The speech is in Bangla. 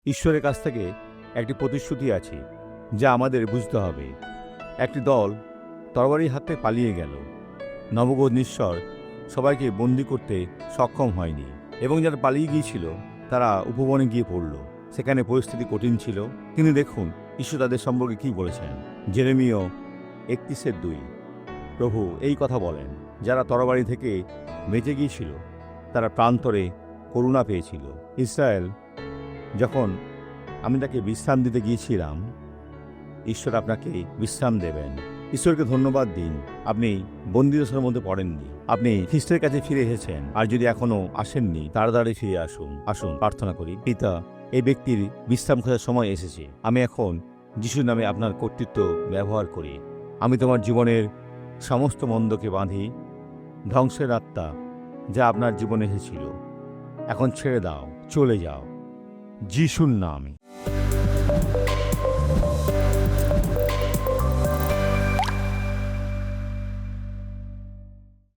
ঈশ্বরের কাছ থেকে একটি প্রতিশ্রুতি আছে যা আমাদের বুঝতে হবে। একটি দল তরবারির হাতে পালিয়ে গেল। নবুকদনেছর সবাইকে বন্দী করতে সক্ষম হয়নি এবং যারা পালিয়ে গিয়েছিল তারা উপবনে গিয়ে পড়ল। সেখানে পরিস্থিতি কঠিন ছিল, কিন্তু দেখুন ঈশ্বর তাদের সম্পর্কে কী বলেছেন। যেরেমিয়া 31:2। প্রভু এই কথা বলেন, যারা তরবারি থেকে বেঁচে গিয়েছিল তারা প্রান্তরে করুণা পেয়েছিল। ইসরায়েল, যখন আমি তাকে বিশ্রাম দিতে গিয়েছিলাম, ঈশ্বর আপনাকে বিশ্রাম দেবেন। ঈশ্বরকে ধন্যবাদ দিন, আপনি বন্দিদশার মধ্যে পড়েননি, আপনি খ্রিস্টের কাছে ফিরে এসেছেন। আর যদি এখনো আসেননি, তাড়াতাড়ি ফিরে আসুন। আসুন প্রার্থনা করি। পিতা, এই ব্যক্তির বিশ্রাম খোঁজার সময় এসেছে। আমি এখন যিশুর নামে আপনার কর্তৃত্ব ব্যবহার করি। আমি তোমার জীবনের সমস্ত মন্দকে বাঁধি। ধ্বংসের আত্মা যা আপনার জীবনে এসেছিল, এখন ছেড়ে দাও, চলে যাও যিশুর নামে।